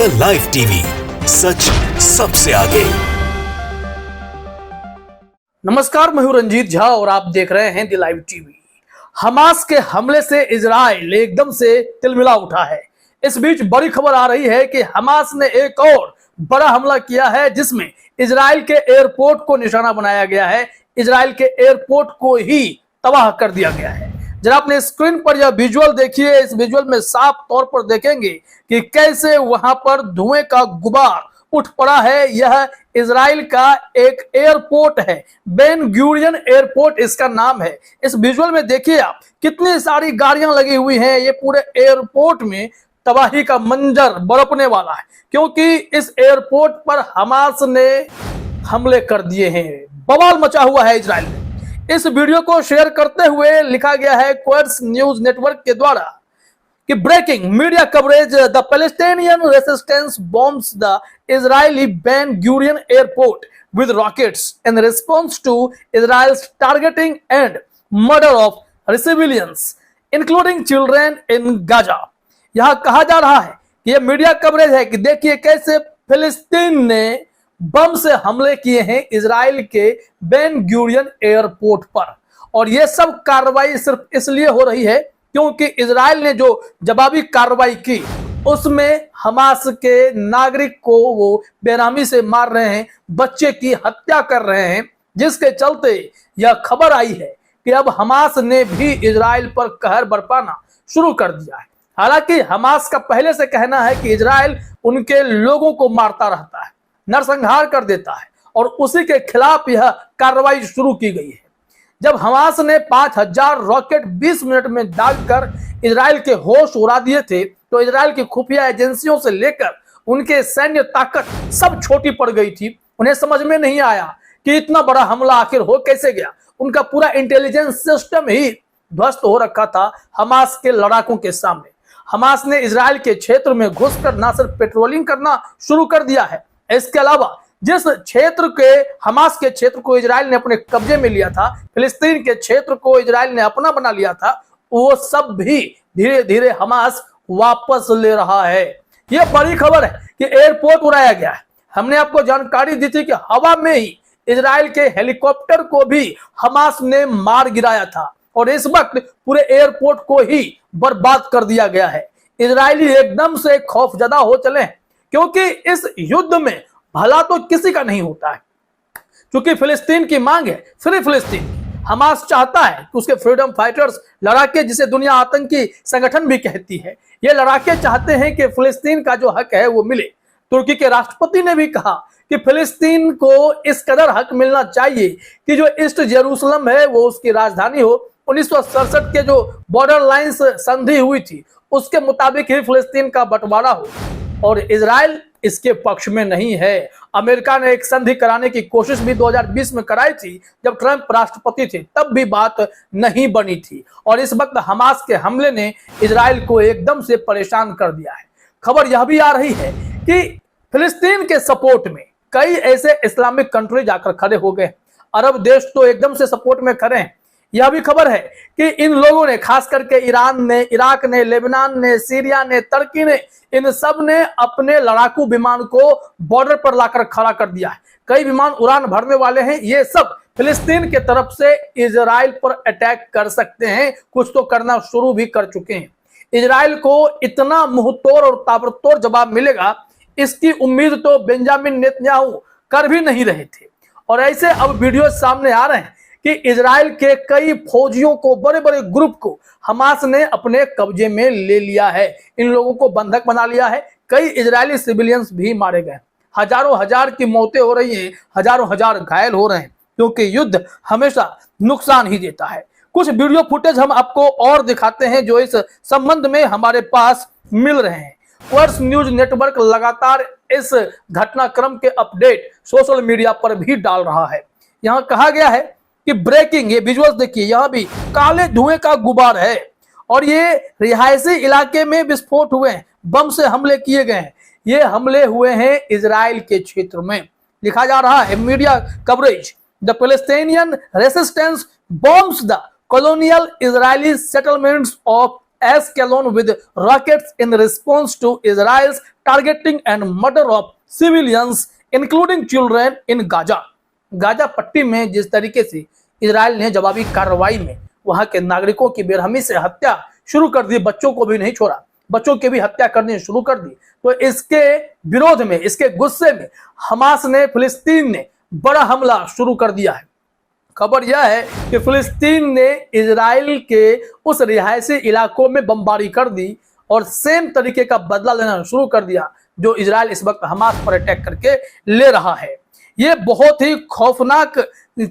The live TV, सच सबसे आगे। नमस्कार, मैं हूं रंजीत झा और आप देख रहे हैं द लाइव टीवी। हमास के हमले से इजराइल एकदम से तिलमिला उठा है। इस बीच बड़ी खबर आ रही है कि हमास ने एक और बड़ा हमला किया है, जिसमें इजराइल के एयरपोर्ट को निशाना बनाया गया है। इजराइल के एयरपोर्ट को ही तबाह कर दिया गया है। जरा अपने स्क्रीन पर यह विजुअल देखिए। इस विजुअल में साफ तौर पर देखेंगे कि कैसे वहां पर धुएं का गुबार उठ पड़ा है। यह इजराइल का एक एयरपोर्ट है, बेन गुरियन एयरपोर्ट इसका नाम है। इस विजुअल में देखिए आप, कितनी सारी गाड़ियां लगी हुई हैं। ये पूरे एयरपोर्ट में तबाही का मंजर बरपने वाला है, क्योंकि इस एयरपोर्ट पर हमास ने हमले कर दिए हैं। बवाल मचा हुआ है इजराइल में। इस वीडियो को शेयर करते हुए लिखा गया है क्वार्ट्ज न्यूज नेटवर्क के द्वारा कि breaking media coverage, the Palestinian resistance bombs the Israeli Ben Gurion airport with rockets in response to Israel's targeting and murder of civilians, including children in Gaza। यहां कहा जा रहा है कि यह मीडिया कवरेज है कि देखिए कैसे फिलिस्तीन ने बम से हमले किए हैं इजराइल के बेन गुरियन एयरपोर्ट पर। और यह सब कार्रवाई सिर्फ इसलिए हो रही है क्योंकि इजराइल ने जो जवाबी कार्रवाई की उसमें हमास के नागरिक को वो बेनामी से मार रहे हैं, बच्चे की हत्या कर रहे हैं, जिसके चलते यह खबर आई है कि अब हमास ने भी इजराइल पर कहर बरपाना शुरू कर दिया है। हालांकि हमास का पहले से कहना है कि इजराइल उनके लोगों को मारता रहता है, नरसंहार कर देता है, और उसी के खिलाफ यह कार्रवाई शुरू की गई है। जब हमास ने 5000 रॉकेट 20 मिनट में दागकर इजराइल के होश उड़ा दिए थे, तो इजराइल की खुफिया एजेंसियों से लेकर उनके सैन्य ताकत सब छोटी पड़ गई थी। उन्हें समझ में नहीं आया कि इतना बड़ा हमला आखिर हो कैसे गया। उनका पूरा इंटेलिजेंस सिस्टम ही ध्वस्त हो रखा था हमास के लड़ाकों के सामने। हमास ने इजराइल के क्षेत्र में घुसकर ना सिर्फ पेट्रोलिंग करना शुरू कर दिया है, इसके अलावा जिस क्षेत्र के हमास के क्षेत्र को इजराइल ने अपने कब्जे में लिया था, फिलिस्तीन के क्षेत्र को इजराइल ने अपना बना लिया था, वो सब भी धीरे धीरे हमास वापस ले रहा है। यह बड़ी खबर है कि एयरपोर्ट उड़ाया गया है। हमने आपको जानकारी दी थी कि हवा में ही इजराइल के हेलीकॉप्टर को भी हमास ने मार गिराया था, और इस वक्त पूरे एयरपोर्ट को ही बर्बाद कर दिया गया है। इजरायली एकदम से खौफजदा हो चले हैं, क्योंकि इस युद्ध में भला तो किसी का नहीं होता है। क्योंकि फिलिस्तीन की मांग है फ्री फिलिस्तीन। हमास चाहता है कि उसके फ्रीडम फाइटर्स, लड़ाके जिसे दुनिया आतंकी संगठन भी कहती है, ये लड़ाके चाहते हैं कि फिलिस्तीन का जो हक है वो मिले। तुर्की के राष्ट्रपति ने भी कहा कि फिलिस्तीन को इस कदर हक मिलना चाहिए कि जो ईस्ट जेरूसलम है वो उसकी राजधानी हो। 1967 के जो बॉर्डर लाइंस संधि हुई थी उसके मुताबिक ही फिलिस्तीन का बंटवारा हो, और इजराइल इसके पक्ष में नहीं है। अमेरिका ने एक संधि कराने की कोशिश भी 2020 में कराई थी, जब ट्रंप राष्ट्रपति थे, तब भी बात नहीं बनी थी। और इस वक्त हमास के हमले ने इजराइल को एकदम से परेशान कर दिया है। खबर यह भी आ रही है कि फिलिस्तीन के सपोर्ट में कई ऐसे इस्लामिक कंट्री जाकर खड़े हो गए। अरब देश तो एकदम से सपोर्ट में खड़े हैं। यह भी खबर है कि इन लोगों ने, खास करके ईरान ने, इराक ने, लेबनान ने, सीरिया ने, तुर्की ने, इन सब ने अपने लड़ाकू विमान को बॉर्डर पर लाकर खड़ा कर दिया है। कई विमान उड़ान भरने वाले हैं। ये सब फिलिस्तीन के तरफ से इजराइल पर अटैक कर सकते हैं, कुछ तो करना शुरू भी कर चुके हैं। इजराइल को इतना मुंहतोड़ और ताबड़तोड़ जवाब मिलेगा, इसकी उम्मीद तो बेंजामिन नेतन्याहू कर भी नहीं रहे थे। और ऐसे अब वीडियो सामने आ रहे हैं कि इजराइल के कई फौजियों को, बड़े बड़े ग्रुप को हमास ने अपने कब्जे में ले लिया है। इन लोगों को बंधक बना लिया है। कई इजरायली सिविलियंस भी मारे गए। हजारों हजार की मौतें हो रही हैं, हजारों हजार घायल हो रहे हैं, क्योंकि युद्ध हमेशा नुकसान ही देता है। कुछ वीडियो फुटेज हम आपको और दिखाते हैं जो इस संबंध में हमारे पास मिल रहे हैं। क्वार्ट्ज न्यूज नेटवर्क लगातार इस घटनाक्रम के अपडेट सोशल मीडिया पर भी डाल रहा है। यहाँ कहा गया है कि ब्रेकिंग, ये विजुअल्स देखिए, यहां भी काले धुएं का गुबार है, और ये रिहायशी इलाके में विस्फोट हुए हैं, बम से हमले किए गए हैं। ये हमले हुए हैं इजराइल के क्षेत्र में। लिखा जा रहा है media coverage, the Palestinian resistance bombs the colonial Israeli settlements of Ashkelon with rockets in response to Israel's targeting and murder of civilians, including children in Gaza. Gaza पट्टी में जिस तरीके से इजराइल ने जवाबी कार्रवाई में वहां के नागरिकों की बेरहमी से हत्या शुरू कर दी, बच्चों को भी नहीं छोड़ा, बच्चों की भी हत्या करनी शुरू कर दी, तो इसके विरोध में, इसके गुस्से में हमास ने, फिलिस्तीन ने बड़ा हमला शुरू कर दिया है। खबर यह है कि फिलिस्तीन ने इजराइल के उस रिहायशी इलाकों में बमबारी कर दी और सेम तरीके का बदला लेना शुरू कर दिया जो इजराइल इस वक्त हमास पर अटैक करके ले रहा है। ये बहुत ही खौफनाक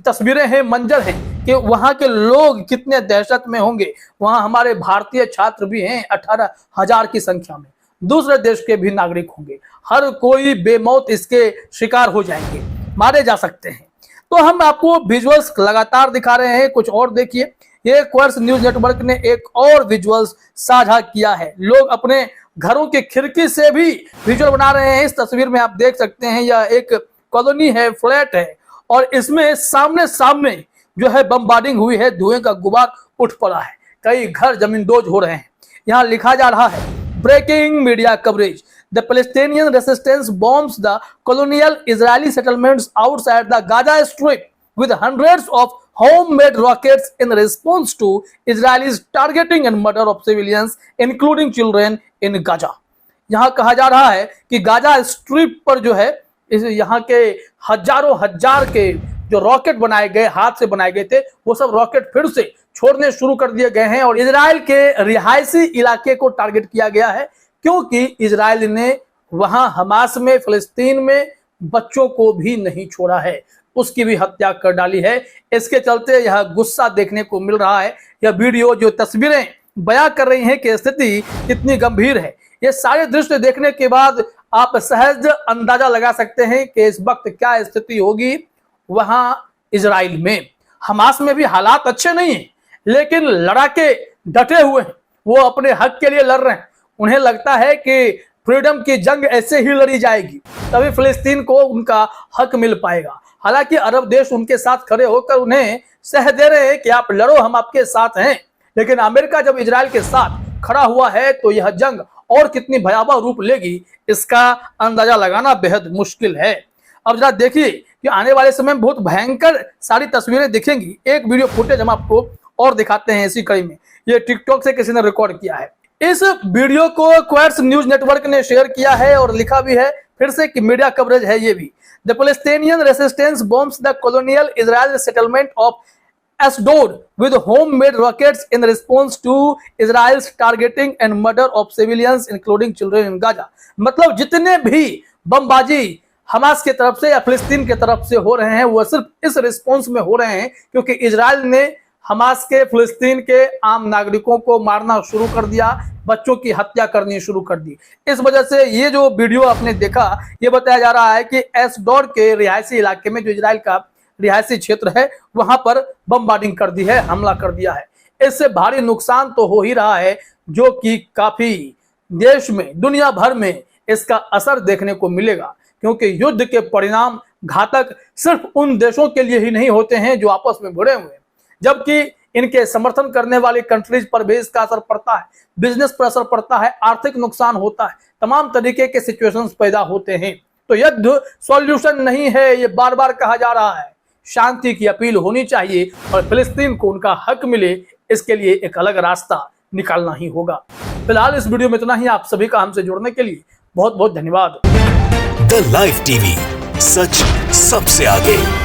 तस्वीरें हैं, मंजर हैं कि वहां के लोग कितने दहशत में होंगे। वहां हमारे भारतीय छात्र भी हैं 18,000 की संख्या में, दूसरे देश के भी नागरिक होंगे, हर कोई बेमौत इसके शिकार हो जाएंगे, मारे जा सकते हैं। तो हम आपको विजुअल्स लगातार दिखा रहे हैं, कुछ और देखिए। ये क्वर्ट्स न्यूज नेटवर्क ने एक और विजुअल्स साझा किया है। लोग अपने घरों की खिड़की से भी विजुअल बना रहे हैं। इस तस्वीर में आप देख सकते हैं यह एक कॉलोनी है, फ्लैट है, और इसमें सामने सामने जो है बमबार्डिंग हुई है, धुएं का गुबार उठ पड़ा है, कई घर जमींदोज हो रहे हैं। यहाँ लिखा जा रहा है, breaking media coverage, the Palestinian resistance bombs the colonial Israeli settlements outside the Gaza Strip with hundreds of homemade rockets in response to Israelis targeting and murder of civilians, including children in Gaza. यहाँ कहा जा रहा है कि Gaza strip पर जो है यहाँ के हजारों हजार के जो रॉकेट बनाए गए, हाथ से बनाए गए थे, वो सब रॉकेट फिर से छोड़ने शुरू कर दिए गए हैं और इजराइल के रिहायशी इलाके को टारगेट किया गया है, क्योंकि इजराइल ने वहां हमास में, फिलिस्तीन में बच्चों को भी नहीं छोड़ा है, उसकी भी हत्या कर डाली है। इसके चलते यह गुस्सा देखने को मिल रहा है। यह वीडियो, जो तस्वीरें बयां कर रही हैं कि स्थिति कितनी गंभीर है, ये सारे दृश्य देखने के बाद आप सहज अंदाजा लगा सकते हैं कि इस वक्त क्या स्थिति होगी वहां इजराइल में। हमास में भी हालात अच्छे नहीं हैं, लेकिन लड़ाके डटे हुए हैं, वो अपने हक के लिए लड़ रहे हैं। उन्हें लगता है कि फ्रीडम की जंग ऐसे ही लड़ी जाएगी, तभी फिलिस्तीन को उनका हक मिल पाएगा। हालांकि अरब देश उनके साथ खड़े होकर उन्हें सह दे रहे हैं कि आप लड़ो, हम आपके साथ हैं, लेकिन अमेरिका जब इजराइल के साथ खड़ा हुआ है तो यह जंग और कितनी भयावह रूप लेगी, इसका अंदाजा लगाना बेहद मुश्किल है। अब जरा देखिए कि आने वाले समय में बहुत भयंकर सारी तस्वीरें दिखेंगी। एक वीडियो फुटेज हम आपको और दिखाते हैं इसी कड़ी में। ये टिकटॉक से किसी ने रिकॉर्ड किया है। इस वीडियो को क्वर्ट्स न्यूज नेटवर्क ने शेयर किया है और लिखा भी है फिर से कि मीडिया कवरेज है ये भी। The Palestinian resistance bombs the colonial Israel settlement of Ashdod with homemade rockets in response to Israel's targeting and murder of civilians, including children in Gaza. मतलब जितने भी बमबाजी हमास की तरफ से या फिलिस्तीन की तरफ से हो रहे हैं वो सिर्फ इस रिस्पॉन्स में हो रहे हैं क्योंकि इजराइल ने हमास के, फिलिस्तीन के आम नागरिकों को मारना शुरू कर दिया, बच्चों की हत्या करनी शुरू कर दी। इस वजह से ये जो वीडियो आपने देखा, ये बताया जा रहा है कि एशडोड के रिहायशी इलाके में, जो इजराइल का रिहायशी क्षेत्र है, वहां पर बमबार्डिंग कर दी है, हमला कर दिया है। इससे भारी नुकसान तो हो ही रहा है, जो कि काफी देश में, दुनिया भर में इसका असर देखने को मिलेगा, क्योंकि युद्ध के परिणाम घातक सिर्फ उन देशों के लिए ही नहीं होते हैं जो आपस में भिड़े हुए हैं, जबकि इनके समर्थन करने वाली कंट्रीज पर भी इसका असर पड़ता है, बिजनेस पर असर पड़ता है, आर्थिक नुकसान होता है, तमाम तरीके के सिचुएशंस पैदा होते हैं। तो युद्ध सॉल्यूशन नहीं है, ये बार बार कहा जा रहा है। शांति की अपील होनी चाहिए और फिलिस्तीन को उनका हक मिले, इसके लिए एक अलग रास्ता निकालना ही होगा। फिलहाल इस वीडियो में इतना ही। आप सभी का हमसे जुड़ने के लिए बहुत बहुत धन्यवाद। द लाइव टीवी, सच सबसे आगे।